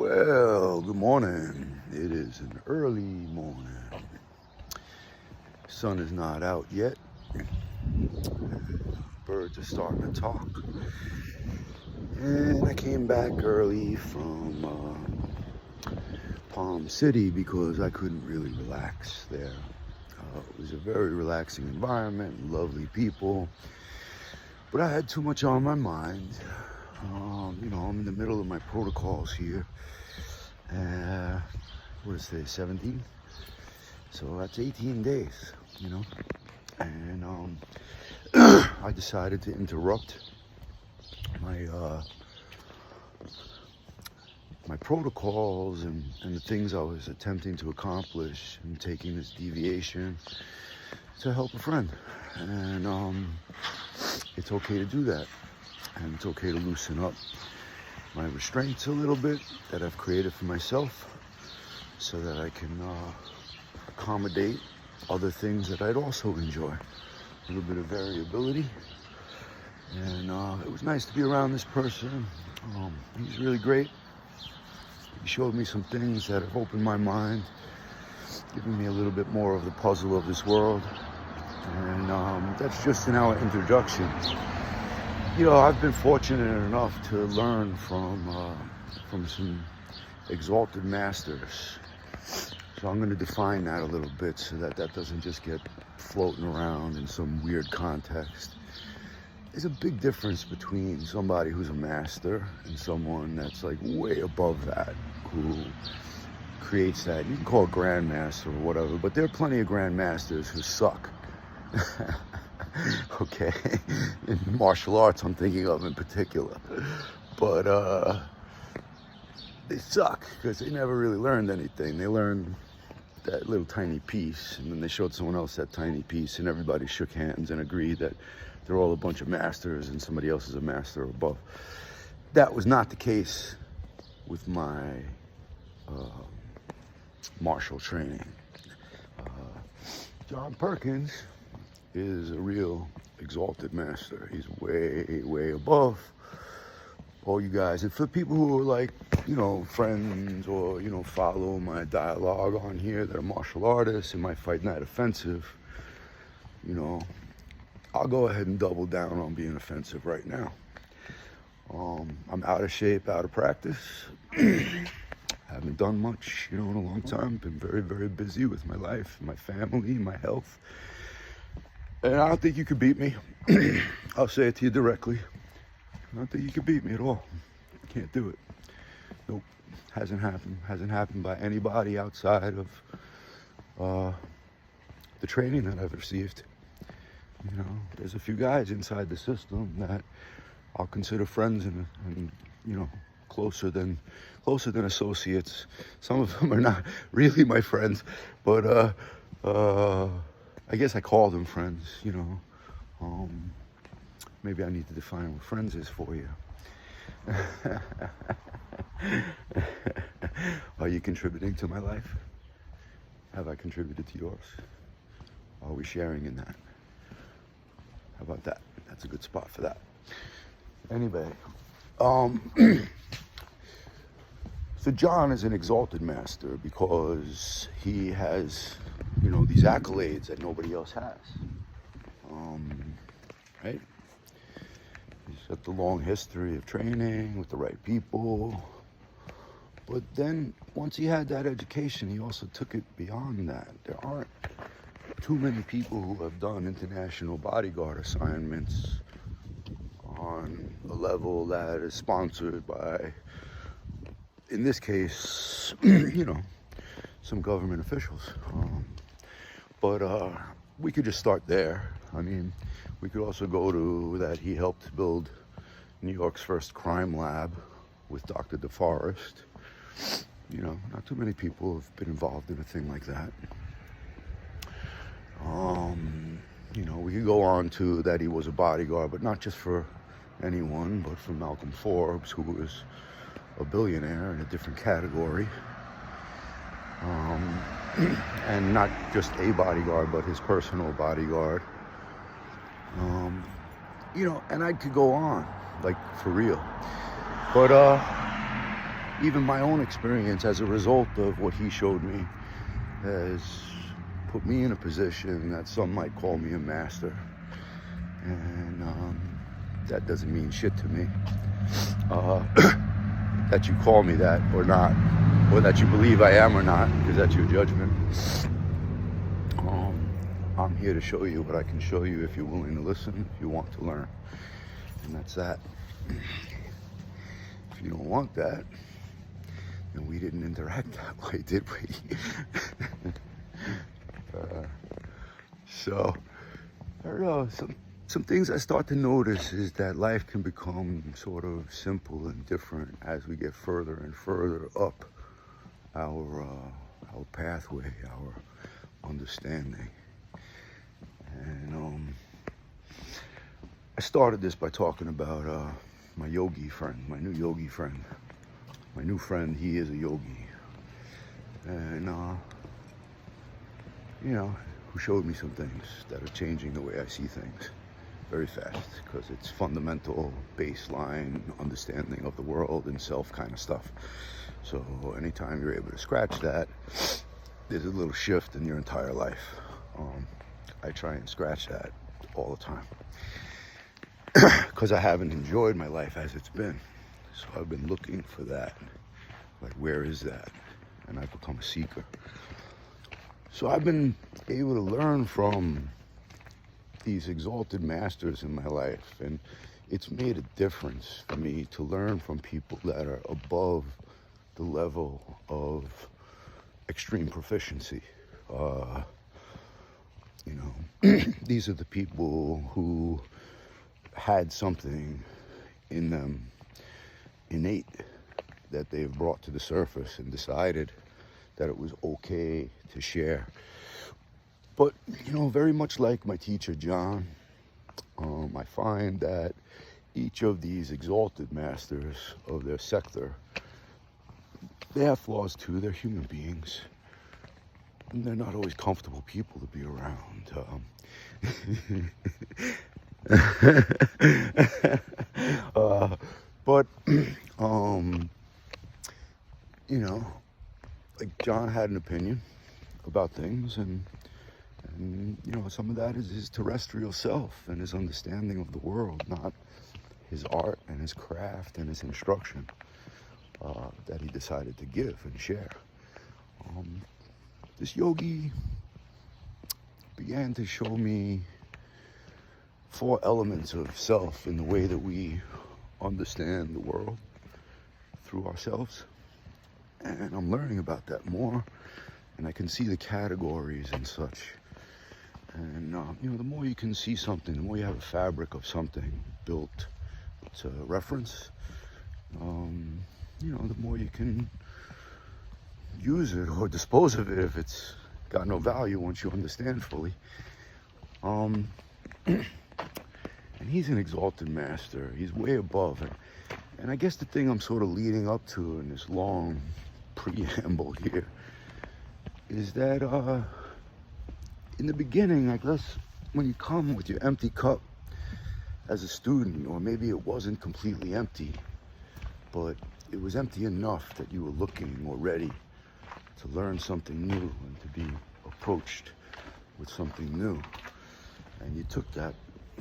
Well, good morning. It is an early morning. Sun is not out yet. Birds are starting to talk. And I came back early from Palm City because I couldn't really relax there. It was a very relaxing environment, lovely people. But I had too much on my mind. I'm in the middle of my protocols here. What is today, 17? So that's 18 days, And I decided to interrupt my protocols and the things I was attempting to accomplish and taking this deviation to help a friend. And it's okay to do that. And it's okay to loosen up my restraints a little bit that I've created for myself so that I can accommodate other things that I'd also enjoy. A little bit of variability. And it was nice to be around this person. He's really great. He showed me some things that have opened my mind, giving me a little bit more of the puzzle of this world. And that's just in our introduction. I've been fortunate enough to learn from some exalted masters. So I'm going to define that a little bit so that doesn't just get floating around in some weird context. There's a big difference between somebody who's a master and someone that's like way above that, who creates that. You can call it grandmaster or whatever, but there are plenty of grandmasters who suck. Okay, in martial arts I'm thinking of in particular, but they suck because they never really learned anything. They learned that little tiny piece, and then they showed someone else that tiny piece, and everybody shook hands and agreed that they're all a bunch of masters and somebody else is a master above. That was not the case with my martial training. John Perkins is a real exalted master. He's way, way above all you guys. And for people who are like, friends or, follow my dialogue on here that are martial artists and might fight Night Offensive, I'll go ahead and double down on being offensive right now. I'm out of shape, out of practice. Haven't done much, in a long time. Been very, very busy with my life, my family, my health. And I don't think you could beat me. I'll say it to you directly. I don't think you could beat me at all. Can't do it. Nope. Hasn't happened. Hasn't happened by anybody outside of the training that I've received. There's a few guys inside the system that I'll consider friends and closer than associates. Some of them are not really my friends, but I guess I call them friends, Maybe I need to define what friends is for you. Are you contributing to my life? Have I contributed to yours? Are we sharing in that? How about that? That's a good spot for that. Anyway, so John is an exalted master because he has, these accolades that nobody else has. Right? He's got the long history of training with the right people. But then once he had that education, he also took it beyond that. There aren't too many people who have done international bodyguard assignments on a level that is sponsored by, in this case, some government officials. But we could just start there. We could also go to that he helped build New York's first crime lab with Dr. DeForest. Not too many people have been involved in a thing like that. We could go on to that he was a bodyguard, but not just for anyone, but for Malcolm Forbes, who was a billionaire in a different category. And not just a bodyguard, but his personal bodyguard. And I could go on, like, for real. But even my own experience as a result of what he showed me has put me in a position that some might call me a master. And that doesn't mean shit to me. That you call me that or not, or that you believe I am or not, because that's your judgment. I'm here to show you what I can show you if you're willing to listen, if you want to learn. And that's that. If you don't want that, then we didn't interact that way, did we? So, I don't know, some things I start to notice is that life can become sort of simple and different as we get further and further up our pathway, our understanding. And I started this by talking about my yogi friend, my new yogi friend. My new friend, he is a yogi. And, who showed me some things that are changing the way I see things very fast, because it's fundamental, baseline understanding of the world and self kind of stuff. So anytime you're able to scratch that, there's a little shift in your entire life. I try and scratch that all the time because I haven't enjoyed my life as it's been. So I've been looking for that. Like, where is that? And I've become a seeker. So I've been able to learn from these exalted masters in my life, and it's made a difference for me to learn from people that are above the level of extreme proficiency. These are the people who had something in them innate that they've brought to the surface and decided that it was okay to share. But, very much like my teacher, John, I find that each of these exalted masters of their sector, they have flaws too. They're human beings. And they're not always comfortable people to be around. But like John had an opinion about things, and some of that is his terrestrial self and his understanding of the world, not his art and his craft and his instruction that he decided to give and share. This yogi began to show me 4 elements of self in the way that we understand the world through ourselves. And I'm learning about that more, and I can see the categories and such. And, the more you can see something, the more you have a fabric of something built to reference, the more you can use it or dispose of it if it's got no value once you understand fully. And he's an exalted master. He's way above it. And I guess the thing I'm sort of leading up to in this long preamble here is that in the beginning, I guess, when you come with your empty cup as a student, or maybe it wasn't completely empty, but it was empty enough that you were looking or ready to learn something new and to be approached with something new. And you took that,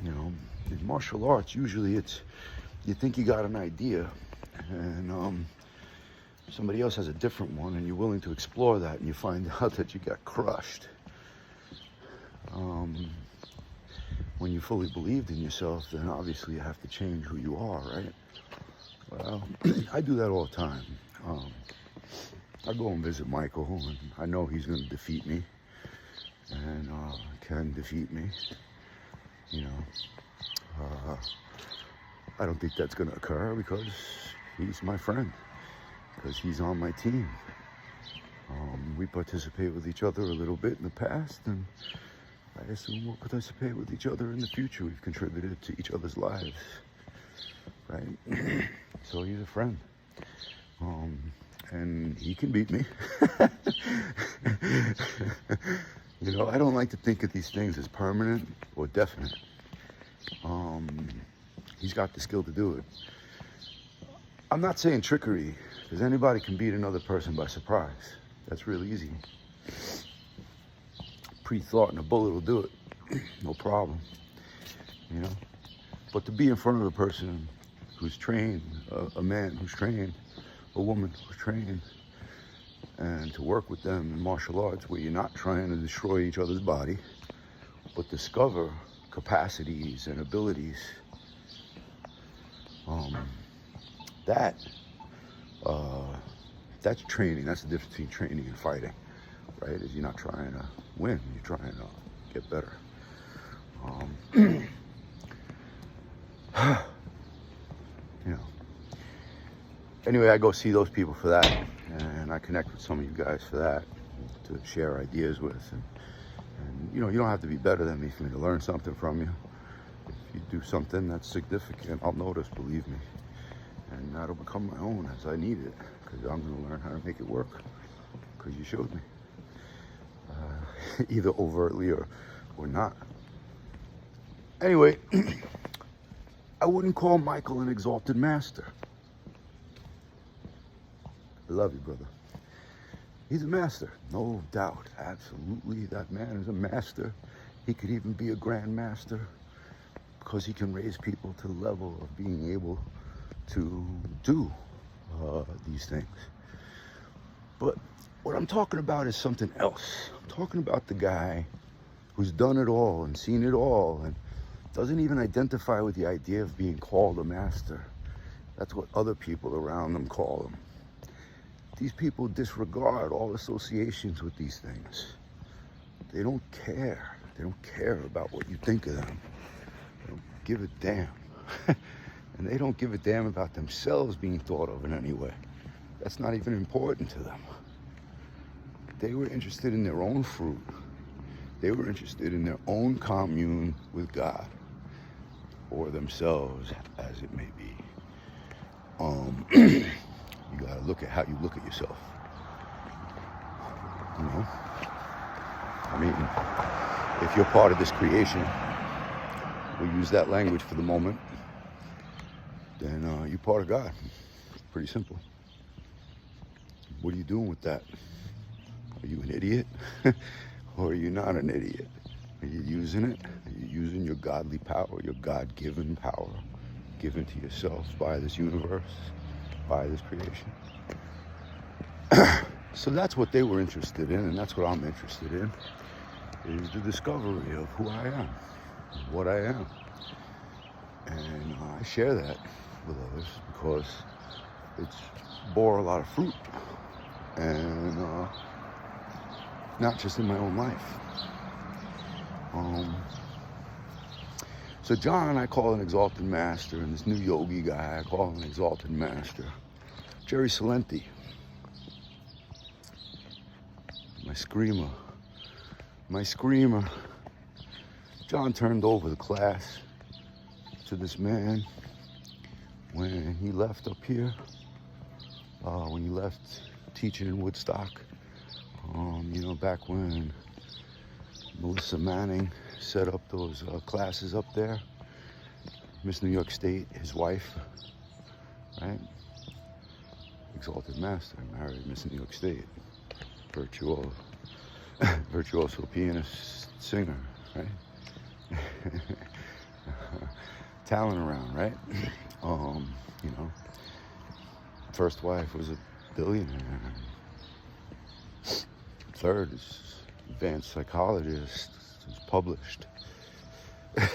in martial arts, usually it's, you think you got an idea, and somebody else has a different one, and you're willing to explore that, and you find out that you got crushed. When you fully believed in yourself, then obviously you have to change who you are, right? Well, I do that all the time. I go and visit Michael, and I know he's going to defeat me, and can defeat me. I don't think that's going to occur because he's my friend, because he's on my team. We participate with each other a little bit in the past, and I assume we'll participate with each other in the future. We've contributed to each other's lives, right? So he's a friend. And he can beat me. I don't like to think of these things as permanent or definite. He's got the skill to do it. I'm not saying trickery, because anybody can beat another person by surprise. That's real easy. Pre-thought and a bullet will do it. No problem. You know? But to be in front of a person who's trained, a man who's trained, a woman who's trained, and to work with them in martial arts where you're not trying to destroy each other's body, but discover capacities and abilities, that's training. That's the difference between training and fighting, right? Is you're not trying to win, you're trying to get better. You know. Anyway, I go see those people for that, and I connect with some of you guys for that, to share ideas with, and you know, you don't have to be better than me for me to learn something from you. If you do something that's significant, I'll notice, believe me, and that'll become my own as I need it, because I'm going to learn how to make it work, because you showed me, either overtly or not. Anyway, I wouldn't call Michael an exalted master. I love you, brother. He's a master, no doubt, absolutely. That man is a master. He could even be a grand master, because he can raise people to the level of being able to do these things. But what I'm talking about is something else. I'm talking about the guy who's done it all and seen it all and doesn't even identify with the idea of being called a master. That's what other people around them call him. These people disregard all associations with these things. They don't care. They don't care about what you think of them. They don't give a damn. And they don't give a damn about themselves being thought of in any way. That's not even important to them. They were interested in their own fruit. They were interested in their own commune with God, or themselves, as it may be. You gotta look at how you look at yourself. You know? I mean, if you're part of this creation, we'll use that language for the moment, then you're part of God. Pretty simple. What are you doing with that? Are you an idiot? Or are you not an idiot? Are you using it? Are you using your godly power, your God-given power, given to yourself by this universe, by this creation? So that's what they were interested in, and that's what I'm interested in, is the discovery of who I am, what I am. And I share that with others because it's bore a lot of fruit, and not just in my own life. So John, I call an exalted master, and this new yogi guy, I call him an exalted master. Jerry Salenti, my screamer. John turned over the class to this man when he left up here, when he left teaching in Woodstock, you know, back when Melissa Manning set up those classes up there. Miss New York State, his wife, right? Exalted master, married Miss New York State. Virtuoso pianist, singer, right? Talent around, right? You know, first wife was a billionaire. Third is advanced psychologist, is published.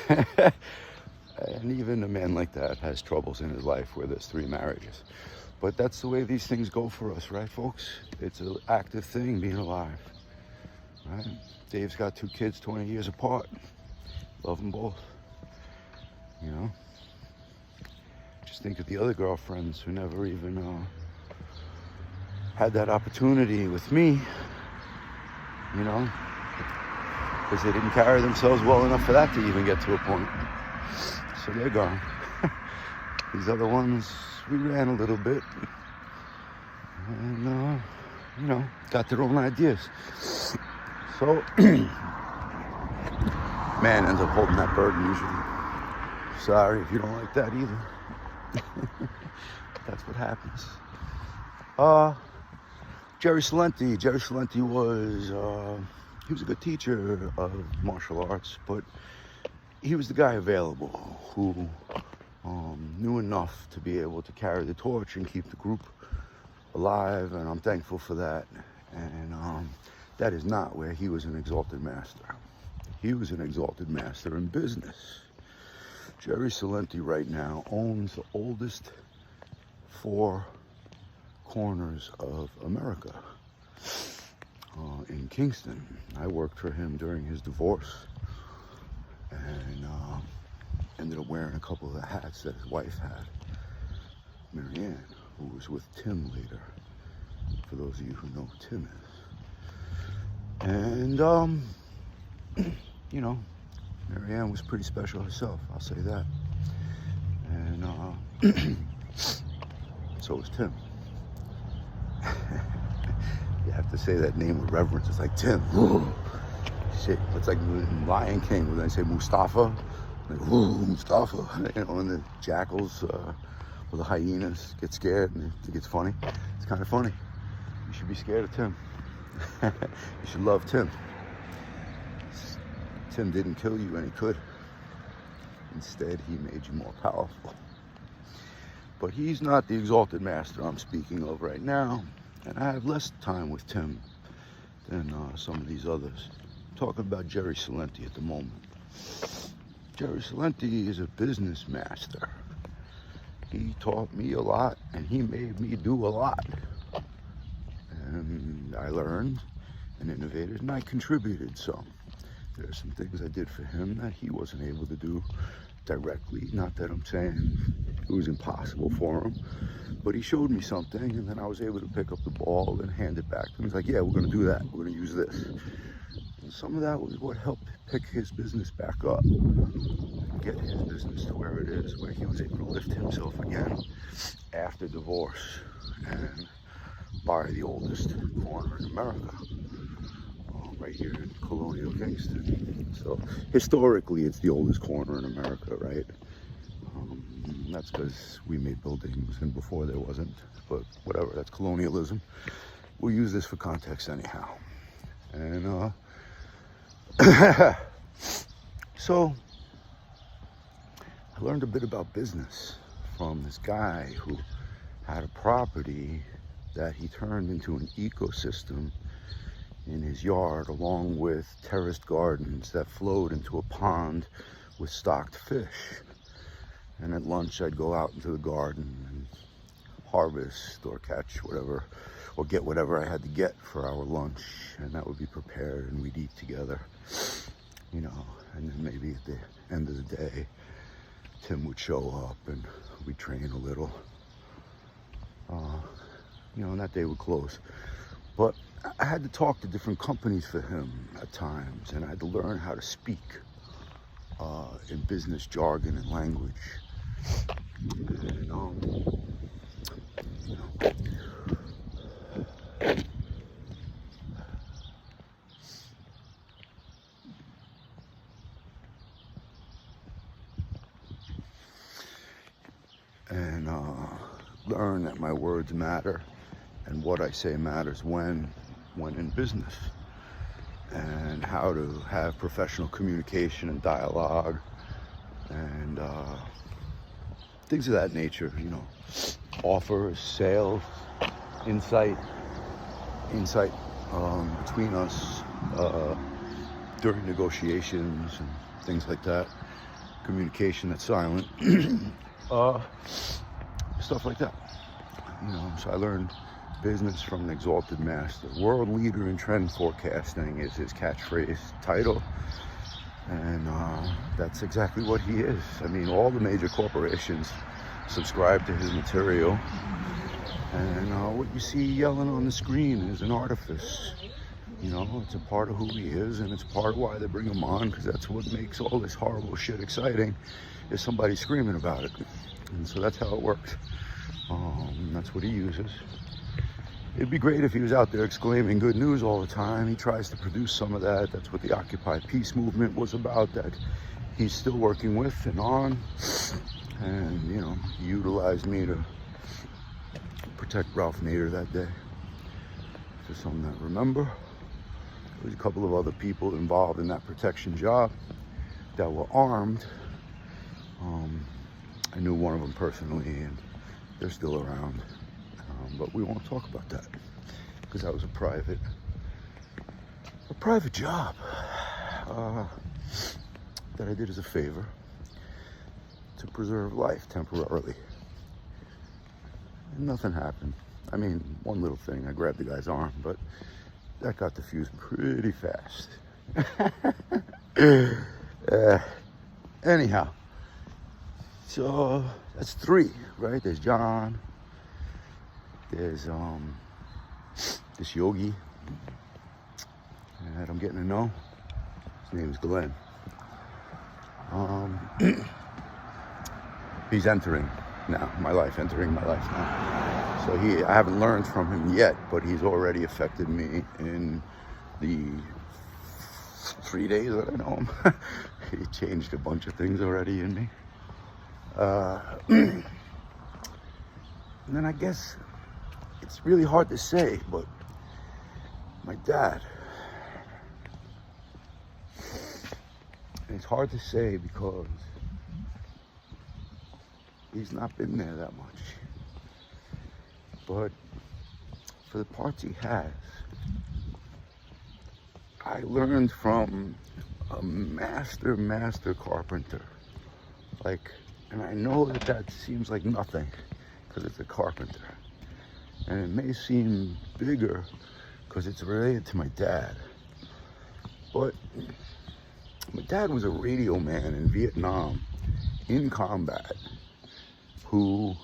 And even a man like that has troubles in his life where there's 3 marriages. But that's the way these things go for us, right, folks? It's an active thing, being alive, right? Dave's got 2 kids 20 years apart. Love them both, you know? Just think of the other girlfriends who never even had that opportunity with me, you know? Because they didn't carry themselves well enough for that to even get to a point. So they're gone. These other ones, we ran a little bit. And, you know, got their own ideas. So, man ends up holding that burden usually. Sorry if you don't like that either. That's what happens. Jerry Salenti. Jerry Salenti was, he was a good teacher of martial arts, but he was the guy available who knew enough to be able to carry the torch and keep the group alive, and I'm thankful for that. And that is not where he was an exalted master. He was an exalted master in business. Jerry Salenti right now owns the oldest 4 corners of America in Kingston. I worked for him during his divorce, and ended up wearing a couple of the hats that his wife had, Marianne, who was with Tim later, for those of you who know who Tim is. And you know, Marianne was pretty special herself, I'll say that. And so was Tim. You have to say that name with reverence. It's like Tim. Shit, it's like in Lion King when they say Mustafa. Like, Mustafa. You know, and the jackals or the hyenas get scared and they think it's funny. It's kind of funny. You should be scared of Tim. You should love Tim. Tim didn't kill you, and he could. Instead, he made you more powerful. But he's not the exalted master I'm speaking of right now, and I have less time with Tim than some of these others. I'm talking about Jerry Salenti at the moment. Jerry Salenti is a business master. He taught me a lot, and he made me do a lot. And I learned and innovated, and I contributed some. There are some things I did for him that he wasn't able to do directly. Not that I'm saying it was impossible for him, but he showed me something, and then I was able to pick up the ball and hand it back to him. He's like, yeah, we're going to do that. We're going to use this. And some of that was what helped pick his business back up, get his business to where it is, where he was able to lift himself again after divorce and buy the oldest corner in America. Right here in Colonial Kingston. So historically, it's the oldest corner in America, right? That's because we made buildings, and before there wasn't. But whatever, that's colonialism. We'll use this for context anyhow. And so I learned a bit about business from this guy who had a property that he turned into an ecosystem in his yard, along with terraced gardens that flowed into a pond with stocked fish. And at lunch, I'd go out into the garden and harvest or catch whatever, or get whatever I had to get for our lunch, and that would be prepared, and we'd eat together, you know. And then maybe at the end of the day, Tim would show up and we'd train a little, you know, and that day would close. But I had to talk to different companies for him at times, and I had to learn how to speak in business jargon and language. And, you know, and learn that my words matter. And what I say matters when in business, and how to have professional communication and dialogue and things of that nature, you know, offers, sales, insight between us during negotiations and things like that, communication that's silent, stuff like that, you know. So I learned business from an exalted master. World leader in trend forecasting is his catchphrase title, and that's exactly what he is. I mean, all the major corporations subscribe to his material, and what you see yelling on the screen is an artifice. You know, it's a part of who he is, and it's part of why they bring him on, because that's what makes all this horrible shit exciting, is somebody screaming about it. And so that's how it works. That's what he uses. It'd be great if he was out there exclaiming good news all the time. He tries to produce some of that. That's what the Occupy Peace movement was about, that he's still working with and on. And, you know, he utilized me to protect Ralph Nader that day. For some that remember, there was a couple of other people involved in that protection job that were armed. I knew one of them personally, and they're still around. But we won't talk about that because that was a private job that I did as a favor to preserve life temporarily. And nothing happened. I mean, one little thing, I grabbed the guy's arm, but that got diffused pretty fast. Anyhow, so that's 3, right? There's John, there's this yogi that I'm getting to know. His name is Glenn. He's entering my life now. So I haven't learned from him yet, but he's already affected me in the 3 days that I know him. He changed a bunch of things already in me. And then I guess it's really hard to say, but my dad. And it's hard to say because he's not been there that much. But for the parts he has, I learned from a master carpenter. And I know that seems like nothing because it's a carpenter. And it may seem bigger because it's related to my dad. But my dad was a radio man in Vietnam, in combat, who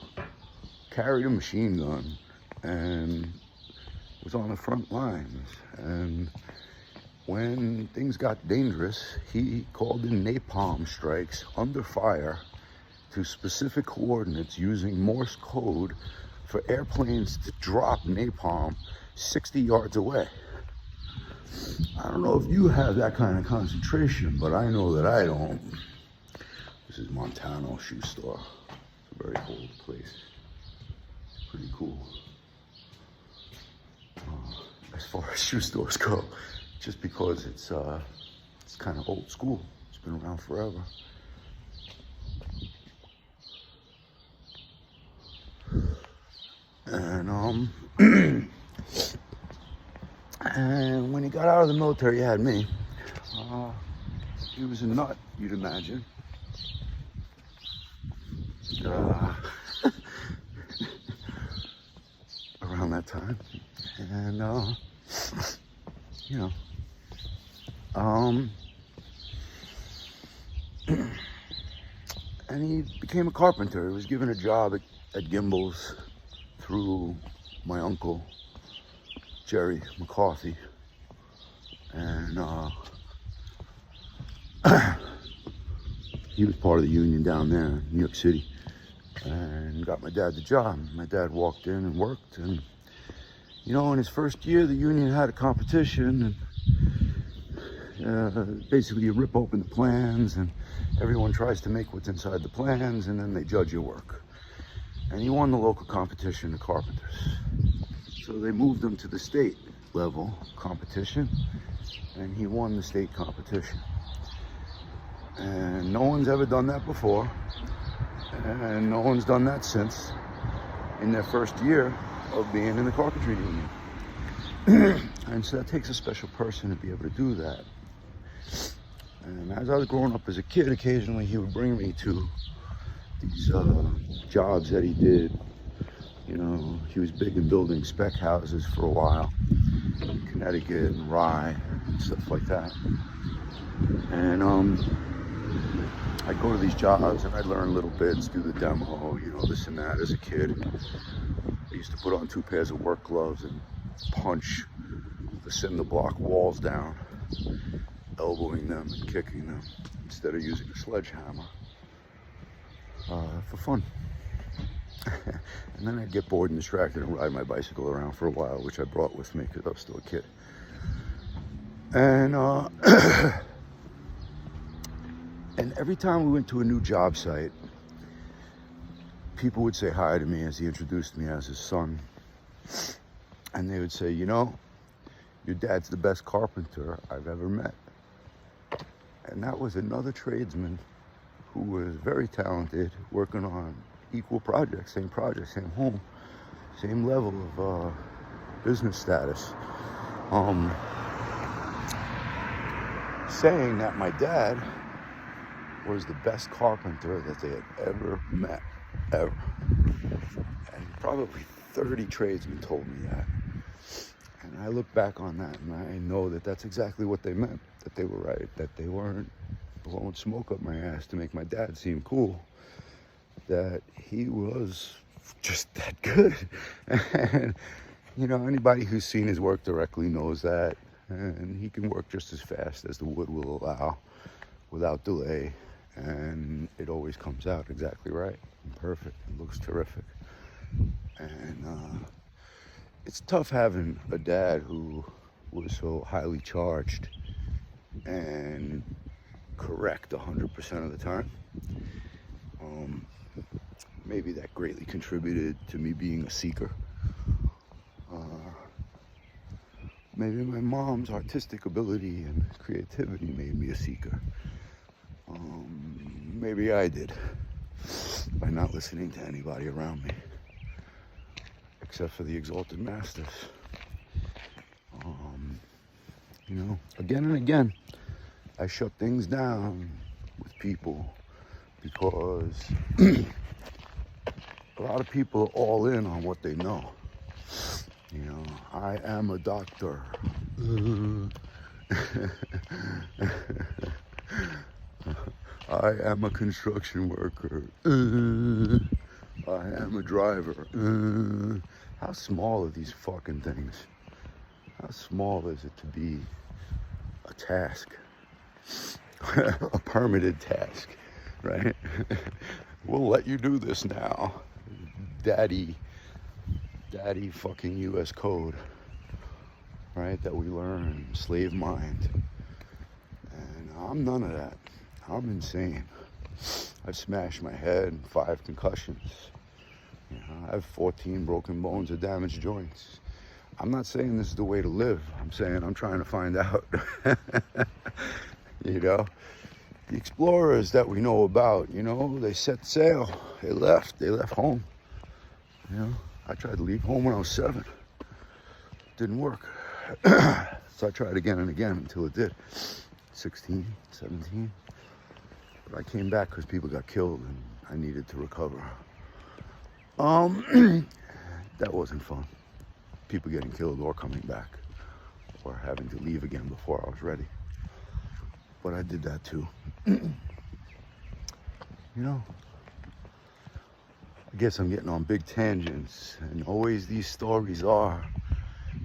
carried a machine gun and was on the front lines. And when things got dangerous, he called in napalm strikes under fire to specific coordinates using Morse code for airplanes to drop napalm 60 yards away. I don't know if you have that kind of concentration, but I know that I don't. This is Montano Shoe Store. It's a very old place. It's pretty cool. As far as shoe stores go, just because it's kind of old school. It's been around forever. And and when he got out of the military, he had me. He was a nut, you'd imagine. Around that time. And, and he became a carpenter. He was given a job at Gimbel's through my uncle, Jerry McCarthy. And he was part of the union down there in New York City and got my dad the job. My dad walked in and worked, and in his first year, the union had a competition, and basically you rip open the plans and everyone tries to make what's inside the plans, and then they judge your work. And he won the local competition of carpenters. So they moved him to the state level competition, and he won the state competition. And no one's ever done that before, and no one's done that since in their first year of being in the carpentry union. And so that takes a special person to be able to do that. And as I was growing up as a kid, occasionally he would bring me to these jobs that he did. He was big in building spec houses for a while, in Connecticut and Rye and stuff like that. And I'd go to these jobs and I'd learn little bits, do the demo, this and that as a kid. I used to put on 2 pairs of work gloves and punch the cinder block walls down, elbowing them and kicking them instead of using a sledgehammer for fun. And then I'd get bored and distracted and ride my bicycle around for a while, which I brought with me because I was still a kid. And and every time we went to a new job site, people would say hi to me as he introduced me as his son. And they would say, you know, your dad's the best carpenter I've ever met. And that was another tradesman who was very talented, working on equal projects, same home, same level of business status. Saying that my dad was the best carpenter that they had ever met, ever. And probably 30 tradesmen told me that. And I look back on that and I know that that's exactly what they meant, that they were right, that they weren't blowing smoke up my ass to make my dad seem cool, that he was just that good. And, you know, anybody who's seen his work directly knows that. And he can work just as fast as the wood will allow, without delay. And it always comes out exactly right and perfect. It looks terrific. And it's tough having a dad who was so highly charged and correct 100% of the time. Maybe that greatly contributed to me being a seeker. Maybe my mom's artistic ability and creativity made me a seeker. Maybe I did, by not listening to anybody around me, except for the exalted masters. You know, again and again, I shut things down with people because a lot of people are all in on what they know. You know, I am a doctor. I am a construction worker. I am a driver. How small are these fucking things? How small is it to be a task? A permitted task, right? We'll let you do this now. Daddy fucking US code, right? That we learn, slave mind. And I'm none of that. I'm insane. I've smashed my head, 5 concussions. You know, I have 14 broken bones and damaged joints. I'm not saying this is the way to live. I'm saying I'm trying to find out. You know, the explorers that we know about, you know, they set sail. They left home. You know, I tried to leave home when I was 7. Didn't work. So I tried again and again until it did. 16, 17. But I came back because people got killed and I needed to recover. That wasn't fun. People getting killed or coming back or having to leave again before I was ready. But I did that too. You know, I guess I'm getting on big tangents, and always these stories are,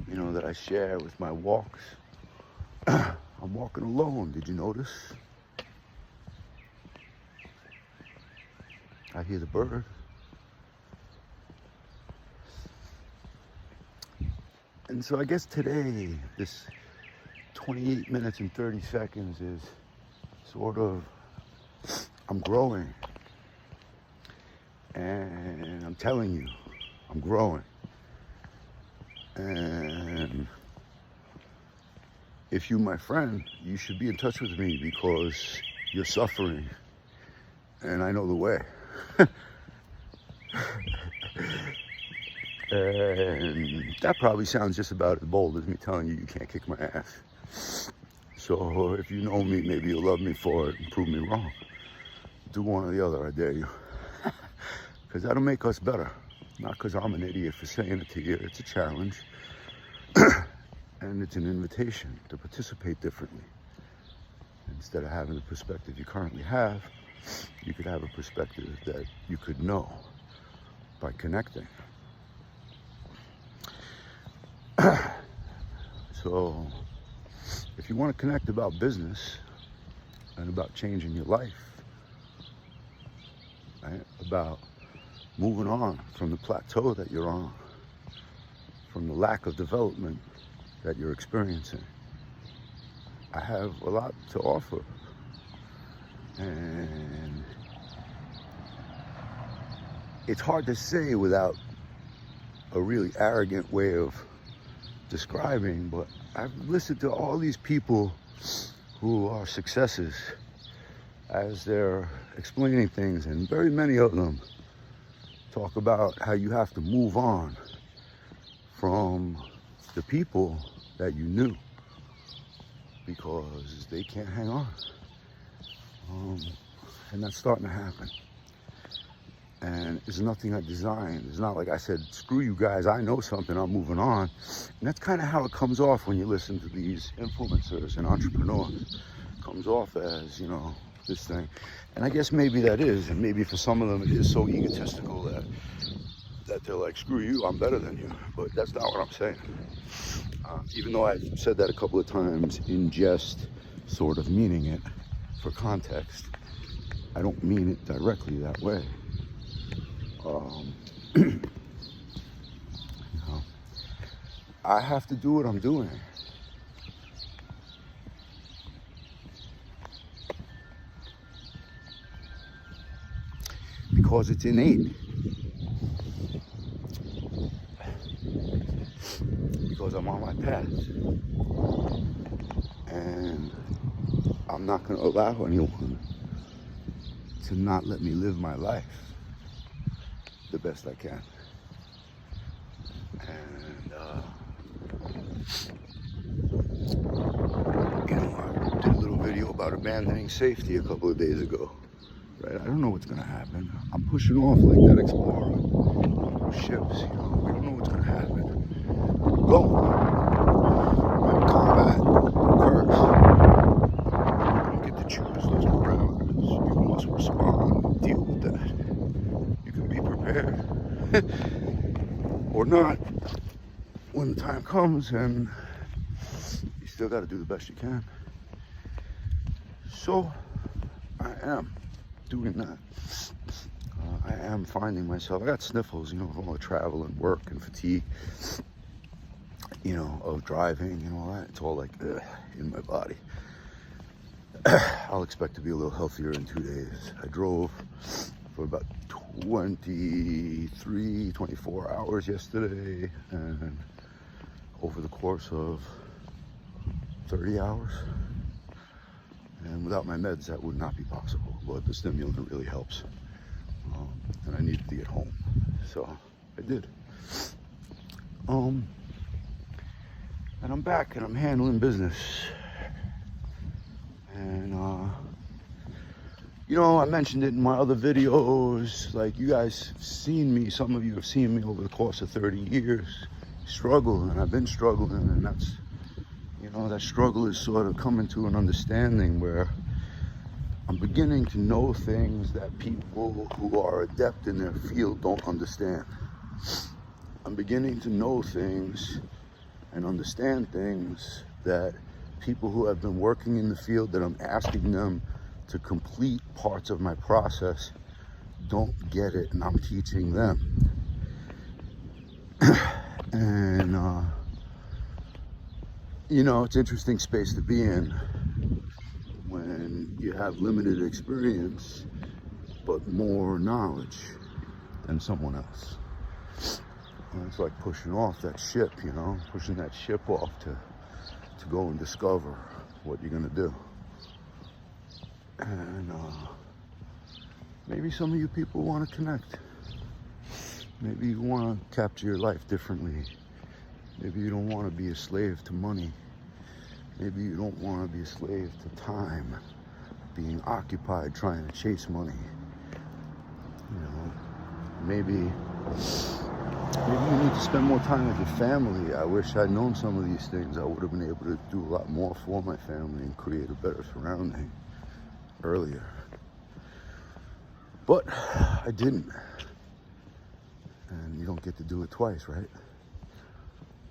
you know, that I share with my walks. I'm walking alone, did you notice? I hear the bird. And so I guess today, this 28 minutes and 30 seconds is sort of, I'm growing. And I'm telling you, I'm growing. And if you're my friend, you should be in touch with me because you're suffering. And I know the way. And that probably sounds just about as bold as me telling you you can't kick my ass. So if you know me, maybe you'll love me for it and prove me wrong. Do one or the other, I dare you. Because that'll make us better. Not because I'm an idiot for saying it to you. It's a challenge. And it's an invitation to participate differently. Instead of having the perspective you currently have, you could have a perspective that you could know by connecting. So, if you want to connect about business and about changing your life, right? About moving on from the plateau that you're on, from the lack of development that you're experiencing, I have a lot to offer. And it's hard to say without a really arrogant way of describing, but I've listened to all these people who are successes as they're explaining things, and very many of them talk about how you have to move on from the people that you knew because they can't hang on. And that's starting to happen. And it's nothing I designed. It's not like I said, screw you guys, I know something, I'm moving on. And that's kind of how it comes off when you listen to these influencers and entrepreneurs. It comes off as, you know, this thing. And I guess maybe that is, and maybe for some of them it is so egotistical that they're like, screw you, I'm better than you. But that's not what I'm saying. Even though I've said that a couple of times in jest, sort of meaning it for context, I don't mean it directly that way. You know, I have to do what I'm doing. Because it's innate. Because I'm on my path. And I'm not going to allow anyone to not let me live my life the best I can. And, you know, I did a little video about abandoning safety a couple of days ago. Right? I don't know what's going to happen. I'm pushing off like that Explorer on those ships. You know, we don't know what's going to happen. Go. When combat occurs, you don't get to choose those parameters. You must respond and deal with that. You can be prepared or not when the time comes, and you still got to do the best you can. So I am doing that. I am finding myself, I got sniffles, you know, from all the travel and work and fatigue, you know, of driving and all that. It's all like in my body. I'll expect to be a little healthier in 2 days. I drove for about 24 hours yesterday, and over the course of 30 hours. And without my meds, that would not be possible. But the stimulant really helps. And I needed to get home. So I did. And I'm back and I'm handling business. And, you know, I mentioned it in my other videos. Like, you guys have seen me, some of you have seen me over the course of 30 years struggle. And I've been struggling, and that's, you know, that struggle is sort of coming to an understanding where I'm beginning to know things that people who are adept in their field don't understand. I'm beginning to know things and understand things that people who have been working in the field, that I'm asking them to complete parts of my process, don't get it, and I'm teaching them. And, you know, it's an interesting space to be in when you have limited experience but more knowledge than someone else. And it's like pushing off that ship, you know, pushing that ship off to go and discover what you're gonna do. And maybe some of you people want to connect. Maybe you want to capture your life differently. Maybe you don't want to be a slave to money. Maybe you don't want to be a slave to time, being occupied trying to chase money. You know, maybe you need to spend more time with your family. I wish I'd known some of these things. I would have been able to do a lot more for my family and create a better surrounding earlier. But I didn't. And you don't get to do it twice, right?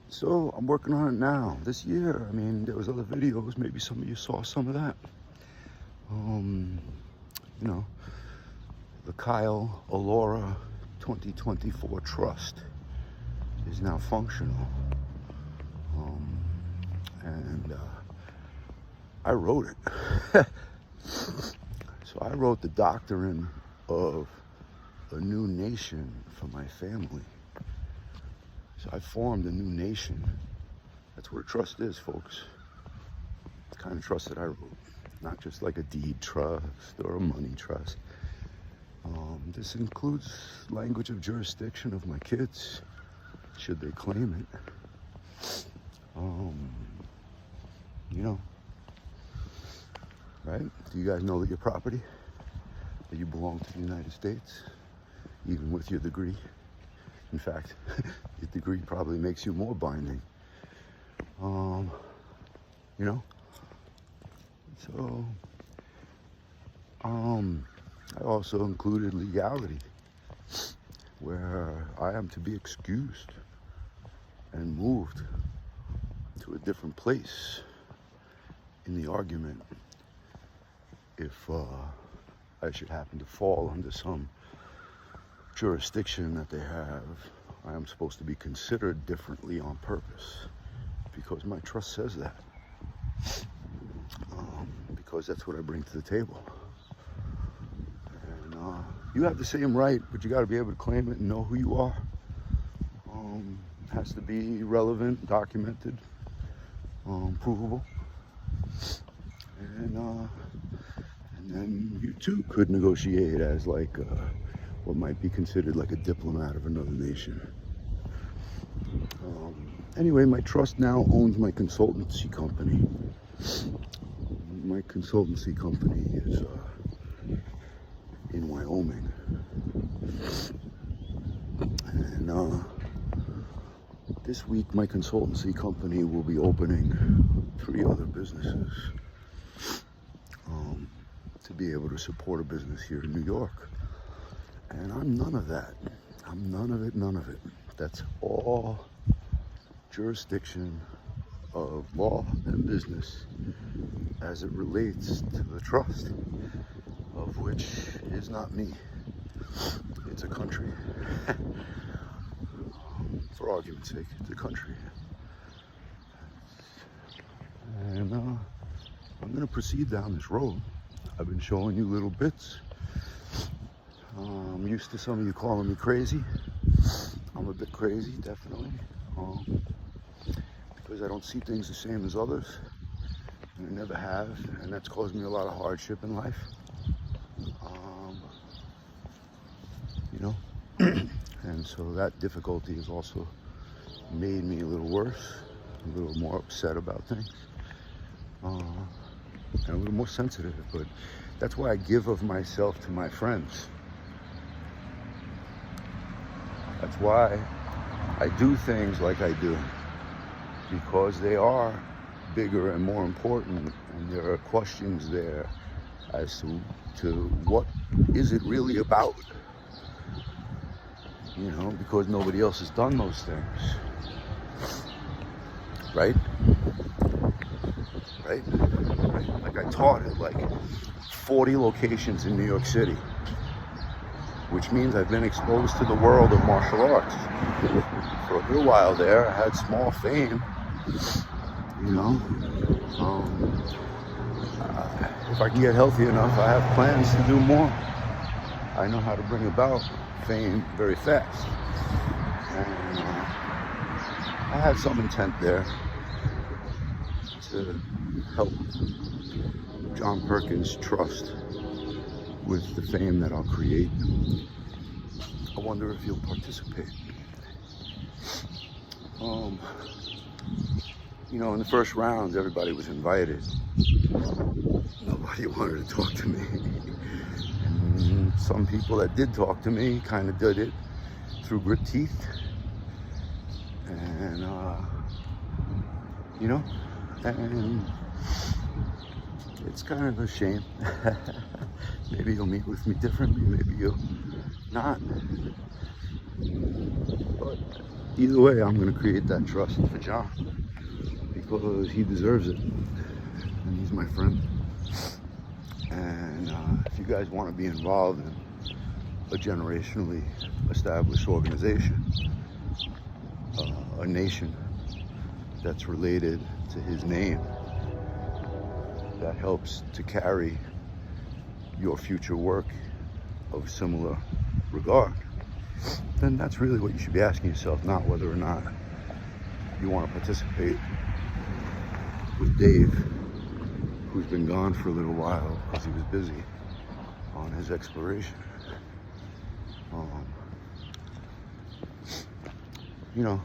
So I'm working on it now. This year, I mean, there was other videos. Maybe some of you saw some of that. You know, the Kyle Allura 2024 Trust is now functional. And I wrote it. So I wrote the doctrine of a new nation for my family. So I formed a new nation. That's what trust is, folks. The kind of trust that I wrote. Not just like a deed trust or a money trust. This includes language of jurisdiction of my kids, should they claim it. You know, right? Do you guys know that your property, that you belong to the United States, even with your degree? In fact, your degree probably makes you more binding. You know? So, I also included legality, where I am to be excused and moved to a different place in the argument if I should happen to fall under some jurisdiction that they have. I am supposed to be considered differently on purpose because my trust says that. Because that's what I bring to the table. And you have the same right, but you got to be able to claim it and know who you are. Has to be relevant, documented, provable. And then you too could negotiate as like what might be considered like a diplomat of another nation. Anyway, my trust now owns my consultancy company. My consultancy company is in Wyoming. And this week my consultancy company will be opening 3 other businesses to be able to support a business here in New York. And I'm none of that. I'm none of it. That's all jurisdiction of law and business as it relates to the trust, of which is not me. It's a country. For argument's sake, it's a country. And I'm going to proceed down this road. I've been showing you little bits. I'm used to some of you calling me crazy. I'm a bit crazy, definitely. Because I don't see things the same as others. And I never have. And that's caused me a lot of hardship in life. You know? And so that difficulty has also made me a little worse, a little more upset about things. And a little more sensitive, but that's why I give of myself to my friends. That's why I do things like I do, because they are bigger and more important, and there are questions there as to what is it really about, you know, because nobody else has done those things, right? Right? Like I taught at like 40 locations in New York City, which means I've been exposed to the world of martial arts. For a little while there, I had small fame, you know. If I can get healthy enough, I have plans to do more. I know how to bring about fame very fast. And I had some intent there to help John Perkins trust with the fame that I'll create. I wonder if you'll participate. You know, in the first rounds, everybody was invited. Nobody wanted to talk to me. And some people that did talk to me kind of did it through grit teeth. And, you know, and it's kind of a shame. Maybe you'll meet with me differently, maybe you'll not. But either way, I'm going to create that trust for John because he deserves it, and he's my friend. And if you guys want to be involved in a generationally established organization, a nation that's related to his name, that helps to carry your future work of similar regard, then that's really what you should be asking yourself, not whether or not you want to participate with Dave, who's been gone for a little while because he was busy on his exploration. You know,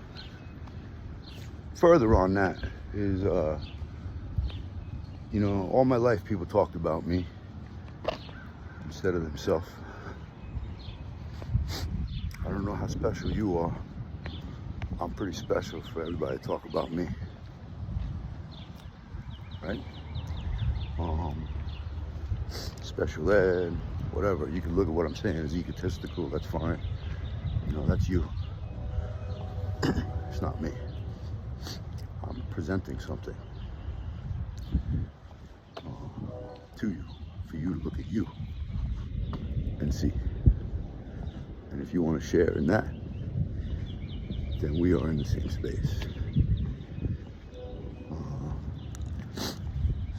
further on that is, you know, all my life people talked about me instead of themselves. I don't know how special you are. I'm pretty special for everybody to talk about me, right? Special ed, whatever. You can look at what I'm saying as egotistical, that's fine. You know, that's you. It's not me. I'm presenting something to you, for you to look at you and see. And if you want to share in that, then we are in the same space.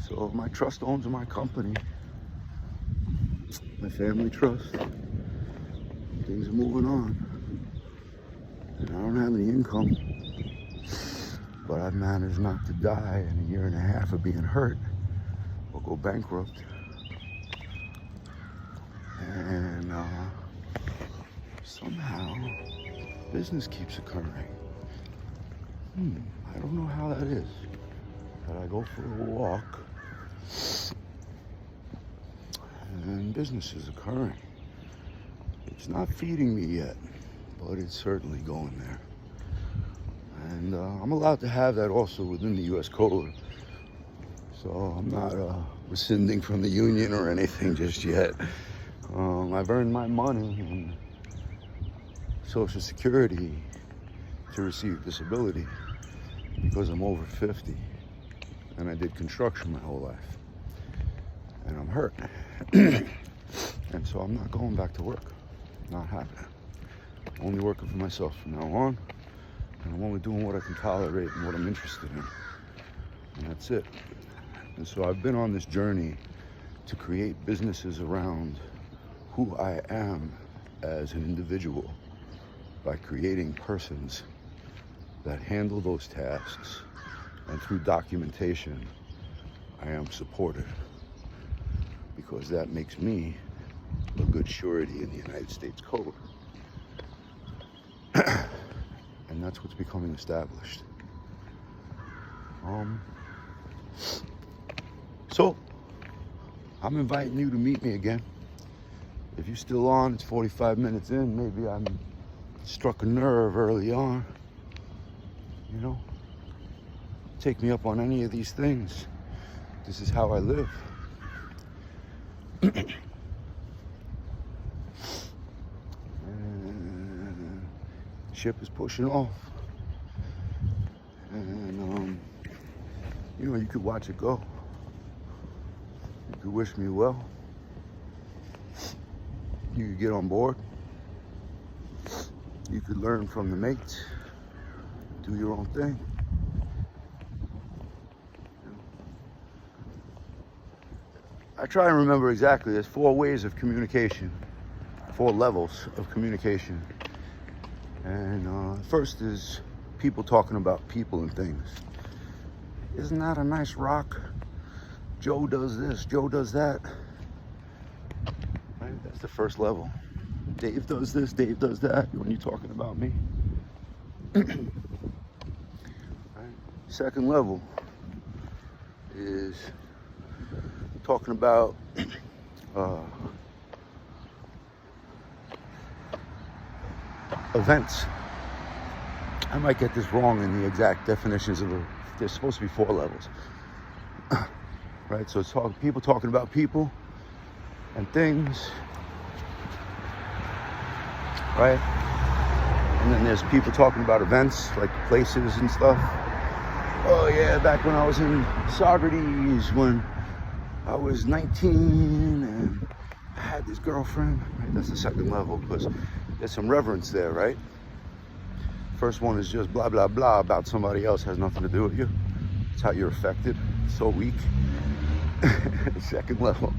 So my trust owns my company, my family trust. Things are moving on. And I don't have any income, but I've managed not to die in a year and a half of being hurt or go bankrupt. And somehow business keeps occurring. I don't know how that is. But I go for a walk and business is occurring. It's not feeding me yet, but it's certainly going there. And I'm allowed to have that also within the U.S. Code. So I'm not rescinding from the union or anything just yet. I've earned my money in Social Security to receive disability because I'm over 50 and I did construction my whole life. And I'm hurt. And so I'm not going back to work. Not happening. Only working for myself from now on. And I'm only doing what I can tolerate and what I'm interested in. And that's it. And so I've been on this journey to create businesses around who I am as an individual by creating persons that handle those tasks. And through documentation, I am supported. Because that makes me a good surety in the United States Code. And that's what's becoming established. So, I'm inviting you to meet me again. If you're still on, it's 45 minutes in. Maybe I struck a nerve early on. You know, take me up on any of these things. This is how I live. And ship is pushing off. And, you know, you could watch it go. You could wish me well. You could get on board. You could learn from the mates. Do your own thing. I try and remember exactly. There's 4 ways of communication, 4 levels of communication. And first is people talking about people and things. Isn't that a nice rock? Joe does this, Joe does that. Right? That's the first level. Dave does this, Dave does that, when you're talking about me. Right? Second level is talking about events. I might get this wrong in the exact definitions of there's supposed to be 4 levels. Right, so it's people talking about people and things, right? And then there's people talking about events, like places and stuff. Oh yeah, back when I was in Socrates, when I was 19 and I had this girlfriend. Right? That's the second level, because there's some reverence there, right? First one is just blah, blah, blah about somebody else, has nothing to do with you. It's how you're affected. It's so weak. Second level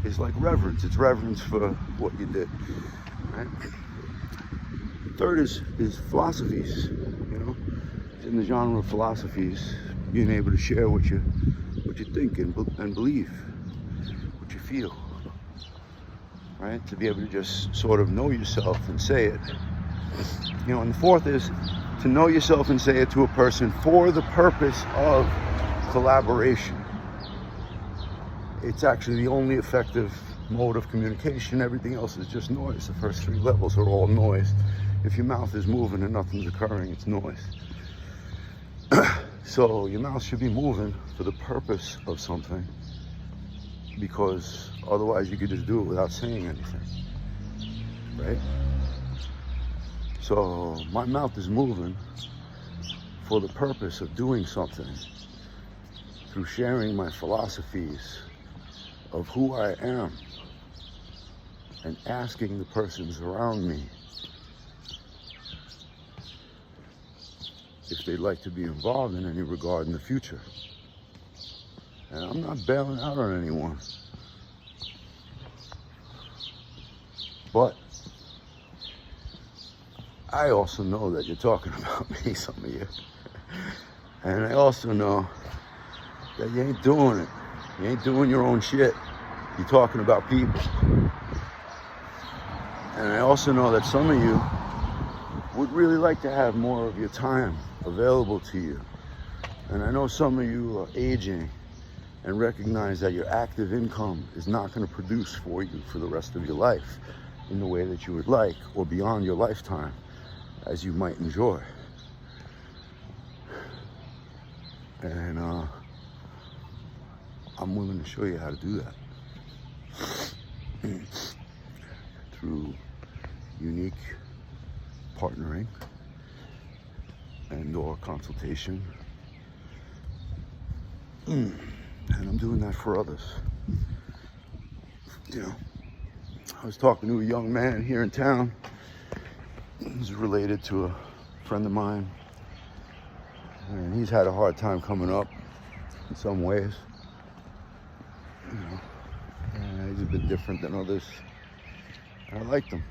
is like reverence. It's reverence for what you did, right? Third is philosophies, you know. It's in the genre of philosophies, being able to share what you think and believe, what you feel, right? To be able to just sort of know yourself and say it. You know, and the fourth is to know yourself and say it to a person for the purpose of collaboration. It's actually the only effective mode of communication. Everything else is just noise. The first three levels are all noise. If your mouth is moving and nothing's occurring, it's noise. So your mouth should be moving for the purpose of something, because otherwise you could just do it without saying anything, right? So my mouth is moving for the purpose of doing something, through sharing my philosophies of who I am and asking the persons around me if they'd like to be involved in any regard in the future. And I'm not bailing out on anyone, but I also know that you're talking about me, some of you. And I also know that you ain't doing it. You ain't doing your own shit. You're talking about people. And I also know that some of you would really like to have more of your time available to you. And I know some of you are aging and recognize that your active income is not going to produce for you for the rest of your life in the way that you would like, or beyond your lifetime as you might enjoy. And I'm willing to show you how to do that through unique partnering and or consultation. And I'm doing that for others. You know, I was talking to a young man here in town. He's related to a friend of mine, and he's had a hard time coming up in some ways. You know, he's a bit different than others. I liked him.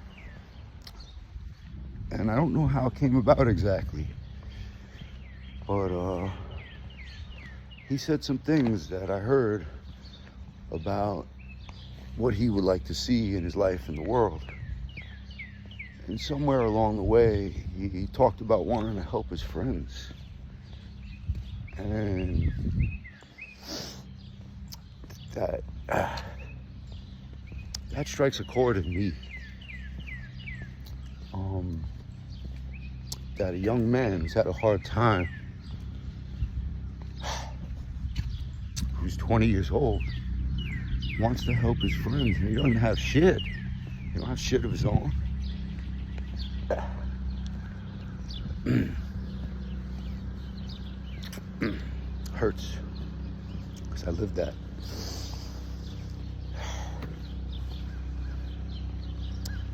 And I don't know how it came about exactly, but he said some things that I heard about what he would like to see in his life in the world. And somewhere along the way, he talked about wanting to help his friends. And that strikes a chord in me. That a young man who's had a hard time, who's 20 years old, wants to help his friends, and he doesn't have shit. He don't have shit of his own. Hurts, because I lived that.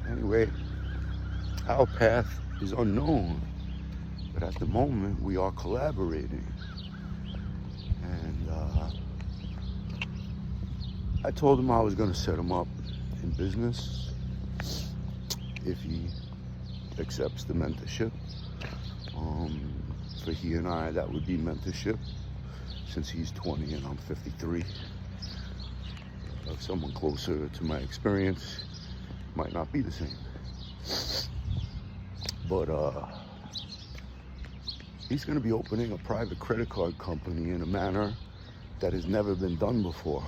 Anyway, our path is unknown, but at the moment we are collaborating. And I told him I was going to set him up in business if he accepts the mentorship. For he and I, that would be mentorship, since he's 20 and I'm 53. Of someone closer to my experience, might not be the same. But he's going to be opening a private credit card company in a manner that has never been done before.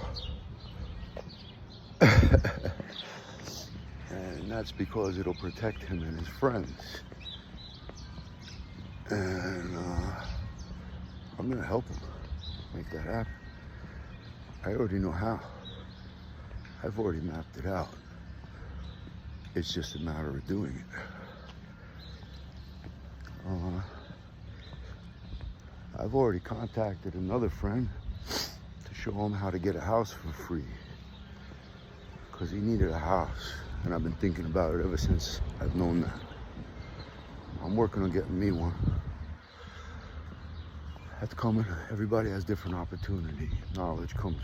And that's because it'll protect him and his friends. And I'm going to help him make that happen. I already know how. I've already mapped it out. It's just a matter of doing it. I've already contacted another friend to show him how to get a house for free, because he needed a house, and I've been thinking about it ever since I've known that. I'm working on getting me one. That's coming. Everybody has different opportunity. Knowledge comes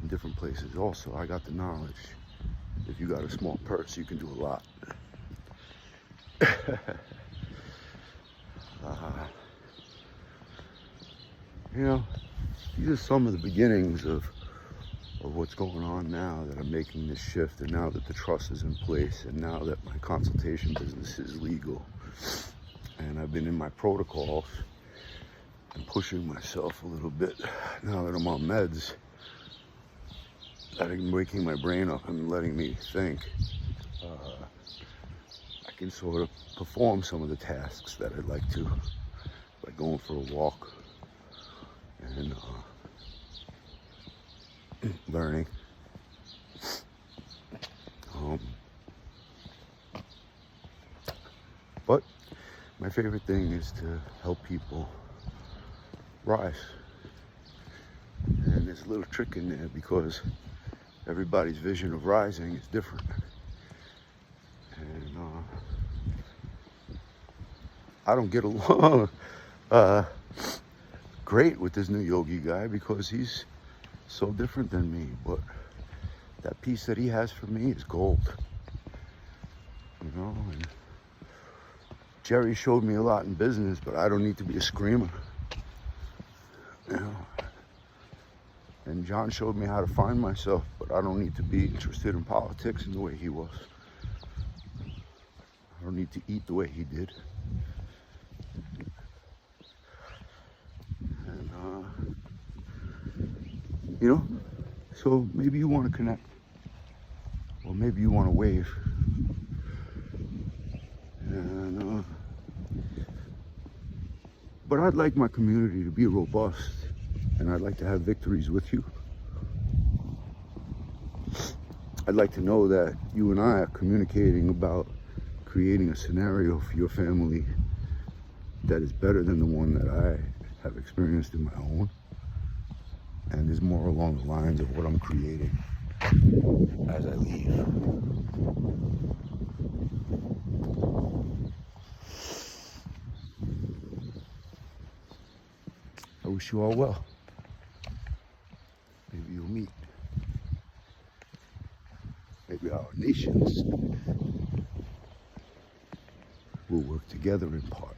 in different places. Also, I got the knowledge. If you got a small purse, you can do a lot. You know, these are some of the beginnings of what's going on now that I'm making this shift, and now that the trust is in place, and now that my consultation business is legal, and I've been in my protocols and pushing myself a little bit. Now that I'm on meds, that are waking my brain up and letting me think, I can sort of perform some of the tasks that I'd like to, like going for a walk and learning. But my favorite thing is to help people rise. And there's a little trick in there because everybody's vision of rising is different. And I don't get along great with this new yogi guy because he's so different than me. But that piece that he has for me is gold. You know, and Jerry showed me a lot in business, but I don't need to be a screamer. You know, and John showed me how to find myself, but I don't need to be interested in politics in the way he was. I don't need to eat the way he did. And, you know, so maybe you want to connect, or maybe you want to wave. And, but I'd like my community to be robust, and I'd like to have victories with you. I'd like to know that you and I are communicating about creating a scenario for your family that is better than the one that I have experienced in my own, and is more along the lines of what I'm creating as I leave. I wish you all well. Maybe you'll meet. Maybe our nations will work together in part.